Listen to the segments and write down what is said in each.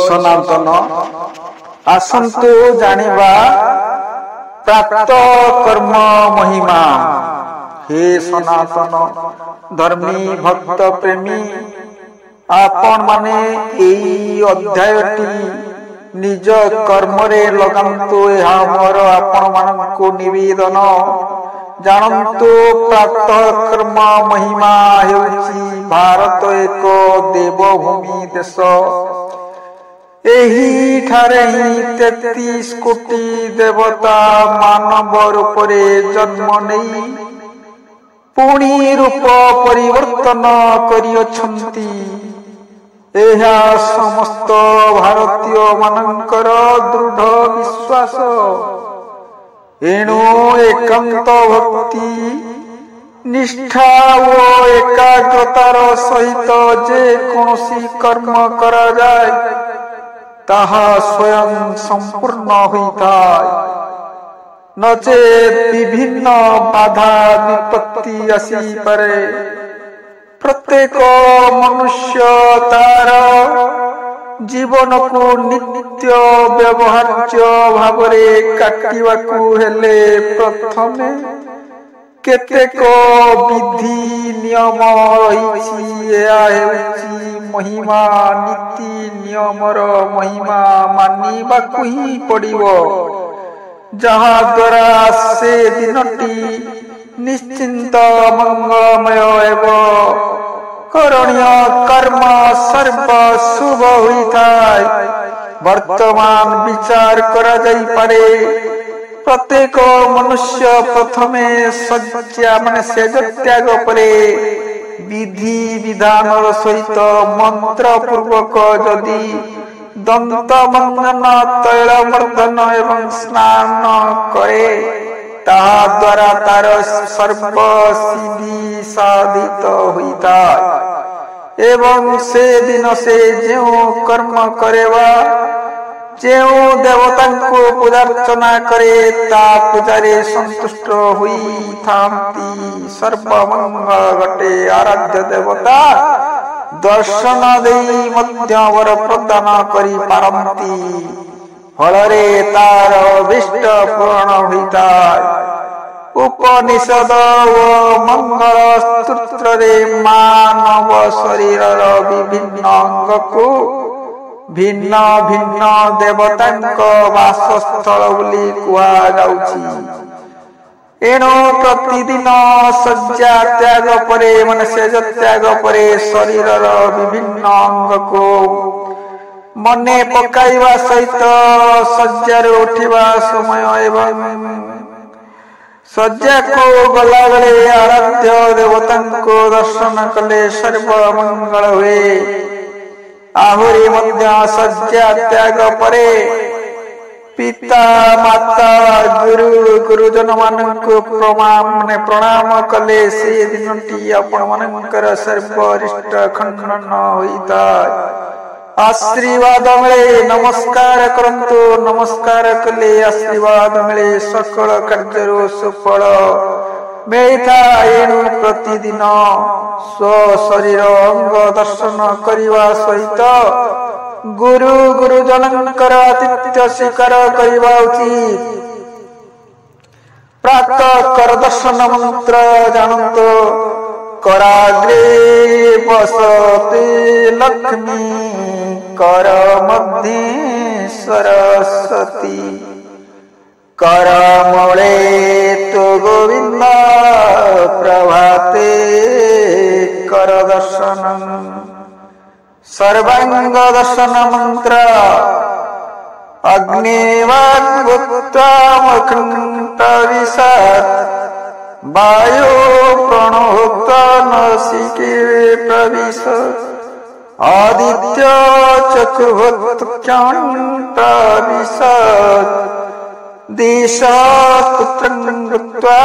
ସନାତନ ଆସନ୍ତୁ ଜାଣିବା ପ୍ରାପ୍ତ କର୍ମ ମହିମା। ହେ ସନାତନ ଧର୍ମୀ ଭକ୍ତ ପ୍ରେମୀ, ଆପଣ ମାନେ ଏହି ଅଧ୍ୟାୟଟି ନିଜ କର୍ମରେ ଲଗାନ୍ତୁ, ଏହା ମୋର ଆପଣ ମାନଙ୍କୁ ନିବେଦନ। ଜାଣନ୍ତୁ ପ୍ରାପ୍ତ କର୍ମ ମହିମା ହେଉଛି ଭାରତ ଏକ ଦେବଭୂମି ଦେଶ। ଏହିଠାରେ ହିଁ 33 କୋଟି ଦେବତା ମାନବ ରୂପରେ ଜନ୍ମ ନେଇ ପୁଣି ରୂପ ପରିବର୍ତ୍ତନ କରିଅଛନ୍ତି। ଏହା ସମସ୍ତ ଭାରତୀୟ ମାନଙ୍କର ଦୃଢ ବିଶ୍ୱାସ। ଏଣୁ ଏକାନ୍ତ ଭକ୍ତି ନିଷ୍ଠା ଓ ଏକାଗ୍ରତାର ସହିତ ଯେ କୌଣସି କର୍ମ କରାଯାଏ ତାହା ସ୍ୱୟଂ ସମ୍ପୂର୍ଣ୍ଣ ହୋଇଥାଏ। ନଚେତ୍ ବିଭିନ୍ନ ବାଧା ବିପତ୍ତି ଆସିପାରେ। ପ୍ରତ୍ୟେକ ମନୁଷ୍ୟ ତାର ଜୀବନକୁ ନିତ୍ୟ ବ୍ୟବହାର୍ଯ୍ୟ ଭାବରେ କାଟିବାକୁ ହେଲେ ପ୍ରଥମେ କେତେକ ବିଧି ନିୟମ ରହିଛି। ଏହା ହେଉଛି ମହିମା। ନୀତି ନିୟମର ମହିମା ମାନିବାକୁ ହିଁ ପଡ଼ିବ, ଯାହା ଦ୍ୱାରା ସେ ଦିନଟି ନିଶ୍ଚିନ୍ତ ମଙ୍ଗଳମୟ ହେବ। କରଣୀୟ କର୍ମ ସର୍ବ ଶୁଭ ହୋଇଥାଏ। ବର୍ତ୍ତମାନ ବିଚାର କରାଯାଇପାରେ, ପ୍ରତ୍ୟେକ ମନୁଷ୍ୟ ପ୍ରଥମେ ସେଜ ତ୍ୟାଗ ପରେ ବିଧି ବିଧାନର ସହିତ ମନ୍ତ୍ର ପୂର୍ବକ ଯଦି ଦନ୍ତ ମଙ୍ଗନ, ତୈଳ ମର୍ଦ୍ଦନ ଏବଂ ସ୍ନାନ କରେ, ତାହା ଦ୍ୱାରା ତାର ସର୍ବ ସିଦ୍ଧି ସାଧିତ ହୋଇଥାଏ। ଏବଂ ସେଦିନ ସେ ଯେଉଁ କର୍ମ କରେବା, ଯେଉଁ ଦେବତାଙ୍କୁ ପୂଜାର୍ଚ୍ଚନା କରେ, ତା ପୂଜାରେ ସନ୍ତୁଷ୍ଟ ହୋଇଥାନ୍ତି। ସର୍ବମଙ୍ଗଳ ଘଟେ। ଆରାଧ୍ୟ ଦେବତା ଦର୍ଶନ ଦେଇ ମଧ୍ୟ ବର ପ୍ରଦାନ କରିପାରନ୍ତି। ଫଳରେ ତାର ଅଭୀଷ୍ଟ ପୂରଣ ହୋଇଥାଏ। ଉପନିଷଦ ଓ ମଙ୍ଗଳ ସ୍ତୋତ୍ରରେ ମାନବ ଶରୀରର ବିଭିନ୍ନ ଅଙ୍ଗକୁ ଭିନ୍ନ ଭିନ୍ନ ଦେବତାଙ୍କ ବାସସ୍ଥଳ ବୋଲି କୁହାଯାଉଛି। ଏଣୁ ପ୍ରତିଦିନ ଶଯ୍ୟା ତ୍ୟାଗ ପରେ ସେଜ ତ୍ୟାଗ ପରେ ଶରୀରର ବିଭିନ୍ନ ଅଙ୍ଗକୁ ମନେ ପକାଇବା ସହିତ ଶଯ୍ୟାରୁ ଉଠିବା ସମୟ ଏବଂ ଶଯ୍ୟାକୁ ଗଲାବେଳେ ଆରାଧ୍ୟ ଦେବତାଙ୍କୁ ଦର୍ଶନ କଲେ ସର୍ବମଙ୍ଗଳ ହୁଏ। ଆହୁରି ମଧ୍ୟ ଶଯ୍ୟା ତ୍ୟାଗ ପରେ ପିତା ମାତା ଗୁରୁ ଗୁରୁଜନ ମାନଙ୍କୁ ପ୍ରଣାମ କଲେ ସେ ଦିନଟି ଆପଣ ମାନଙ୍କର ସର୍ବରିଷ୍ଟ ଖଣ୍ଡନ ହୋଇଥାଏ। ଆଶୀର୍ବାଦ ମିଳେ, ନମସ୍କାର କରନ୍ତୁ। ନମସ୍କାର କଲେ ଆଶୀର୍ବାଦ ମିଳେ, ସକଳ କାର୍ଯ୍ୟରୁ ସୁଫଳ ମିଳିଥାଏ। ଏଣୁ ପ୍ରତିଦିନ ସ୍ୱ ଶରୀର ଅଙ୍ଗ ଦର୍ଶନ କରିବା ସହିତ ଗୁରୁ ଗୁରୁଜନଙ୍କର ଆତିଥ୍ୟ ସ୍ୱୀକାର କରିବା ଉଚିତ। ପ୍ରାତଃ କର ଦର୍ଶନ ମନ୍ତ୍ର ଜାଣନ୍ତୁ। କରାଗ୍ରେ ବସତେ ଲକ୍ଷ୍ମୀ, କର ମଧ୍ୟେ ସରସ୍ୱତୀ, କର ମୂଳେ ତୁ ଗୋବିନ୍ଦ, ପ୍ରଭାତେ କର ଦର୍ଶନ। ସର୍ବାଙ୍ଗ ଦର୍ଶନ ମନ୍ତ୍ର। ଅଗ୍ନିବାଗ୍ଭୂତ୍ୱା ମୁଖଂ ପ୍ରବିଶତ୍, ବାୟୁ ପ୍ରାଣୋକ୍ତ୍ୱା ନାସିକେ ପ୍ରବିଶତ୍, आदित्य चक्षुभुत्क्षं प्रविशत्, दिशा पुत्रं कृत्वा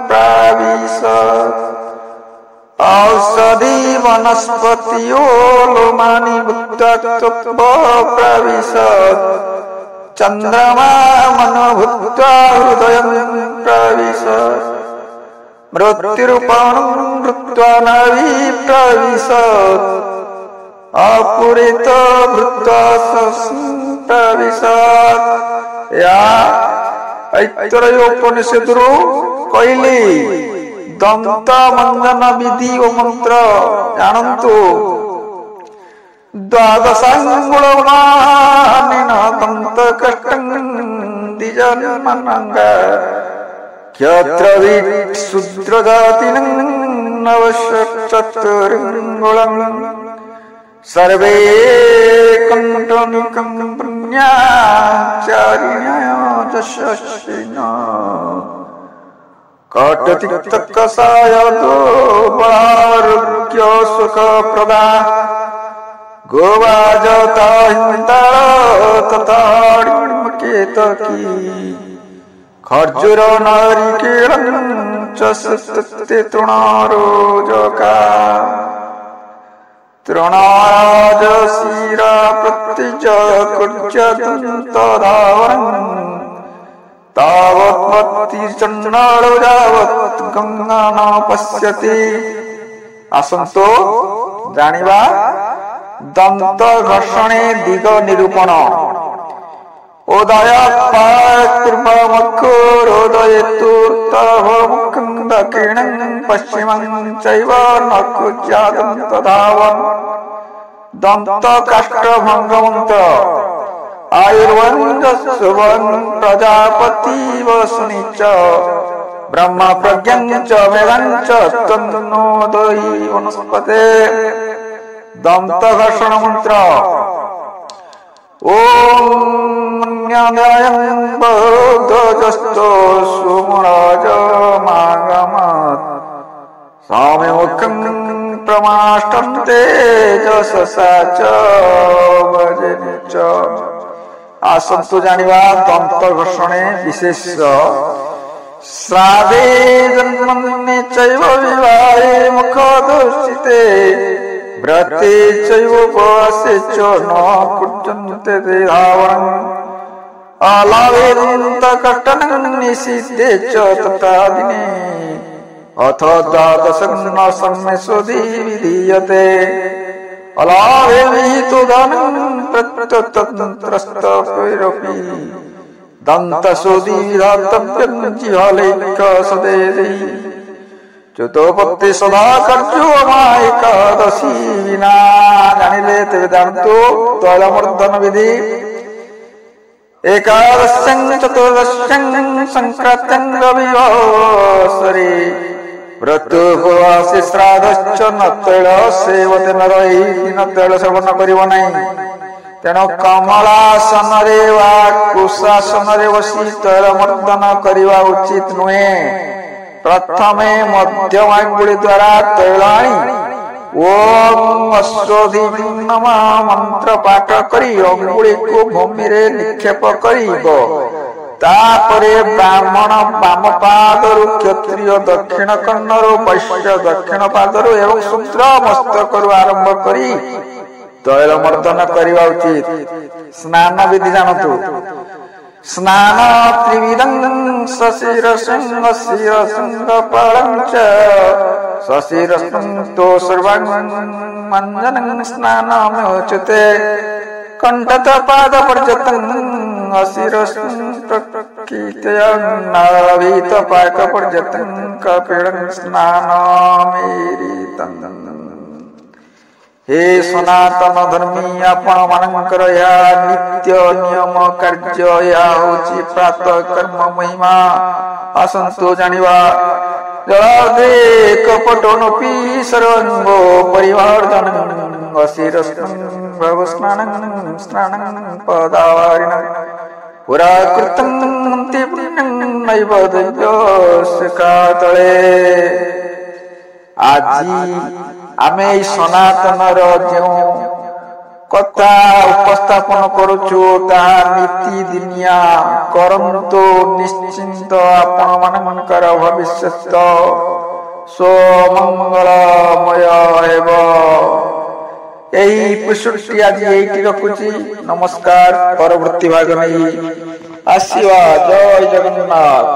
प्रविशत्, औषधि वनस्पतियो लोमानि भूत्वा प्रविशत्, चन्द्रमा मनो भूत्वा हृदयं प्रविशत्, मृत्युरूपं कृत्वा नाभि प्रविशत्, ଅପୁରିତ ଭୃତ ପ୍ରବିଶତ୍। ଏହା ଐତରେୟ ଉପନିଷଦରୁ କହିଲି। ଦନ୍ତ ମଞ୍ଜନ ବିଧି ଓ ମନ୍ତ୍ର ଜାଣନ୍ତୁ। ଦ୍ୱାଦଶାଙ୍ଗୁଳମାନିନ ଦନ୍ତ କଷ୍ଟଂ ଦ୍ୱିଜନ୍ମନଙ୍ଗା କ୍ଷତ୍ରବିତ୍ ଶୂଦ୍ର ଜାତିନଂ ନବଚତୁରଙ୍ଗୁଳଂ सर्वे कंठनिकं पुण्याचारिण्यजशस्विनो कटतिक्तकषायतो बारोग्य सुखप्रदा गोवाजता हिंदर तथाड़िमकेतकी खर्जूर नारिकेलं च सत्ते तृणारोजका तृणाराजशीरा प्रत्यज कुर्जदन्तधावनं तावत्मतिचण्डालो यावत् गङ्गा न पश्यति। आसंतो जानिबा दंत घर्षणे दिग निरूपण। उदयात्पूर्वमुखोदयेतुर्तमुखं दक्षिणं पश्चिमं चैव न कुर्यादन्तधावन्। दंत काष्ठ भंग मंत्र। आयुर्वंशुभं प्रजापति वसुनिच ब्रह्म प्रज्ञं च वेदं च तन्नोदयि वनस्पते। दंत घर्षण मंत्र। ओम न्यायं बौद्धजस्तो सुमराज मागमत् साम्यमुखं प्रमाष्टन्ते जससा च भजने च। आसंतु जानिबा दंत घर्षणे विशेष। श्राद्धे जन्मने चैव विवाहे मुखदर्शिते व्रते चैव उपवासे च न कुर्वन्ते धावनं। अलाभे दन्तकष्टनं निषिद्धे च तथा दिने अथ द्वादशं न सम्यसोऽधि विधीयते। अलाभे विहितो धनं प्रत्यतन्त्रस्तपैरपि दन्तशोधि विधातव्यं जिह्वालैकसदेति। चतुपत्ति सदा कर्जो एकादशी विना। जानिले तेबे जानतु तैलमर्दन विधि। एकादश्यं चतुर्दश्यं संक्रान्तं रविवासरे व्रतोपवासे श्राद्धश्च न तैल सेवते नर। एही दिन तैल सेवन करिब नाही। तेणु कमलासनरे वा कुशासनरे बसी तैलमर्दन करिबा उचित नुहे। प्रथमे मध्यम अंगुली द्वारा तैल आनी ओम अश्वधिं नमः मंत्र पाठ करी अंगुली को भूमि रे निक्षेप करिबो। तापरे ब्राह्मण वाम पादरु क्षत्रिय दक्षिण कन्नरु वैश्य दक्षिण पादरु एवं शूद्र मस्तकरु आरंभ करी तैल मर्दन करिबा उचित। स्नान विधि जानतु। स्नान त्रिविधं सशिरसं शिरसंगपालं च सशिरसं तो सर्वाङ्गमञ्जनं स्नानमुच्यते। कंठत पाद पर्यन्तं अशिरसं प्रकृत्या नाभित पाक पर्यन्तं कपिलं स्नानमेरितं। हे सनातन धर्मी आपण मानकर या नित्य नियम कार्य या होची प्रातः कर्म महिमा। आसंतो जानिबा। जलादे कपटोनपि सर्वंगो परिवर्धनं अशिरस्तं भवस्नानं स्नानं पदावारिणं पुराकृतं ते पुण्यं नैव दैवस्य कातळे। आजी आमे सनातनर जो कथा उपस्थापन करुचु ताहा नीति दिनिया करंतु निश्चिंत आपण मानकर भविष्यत सोमंगलमय हेब। एही पुष्टि आज एठी रखुची। नमस्कार। परवर्ती भाग में आशीर्वाद। जय जगन्नाथ।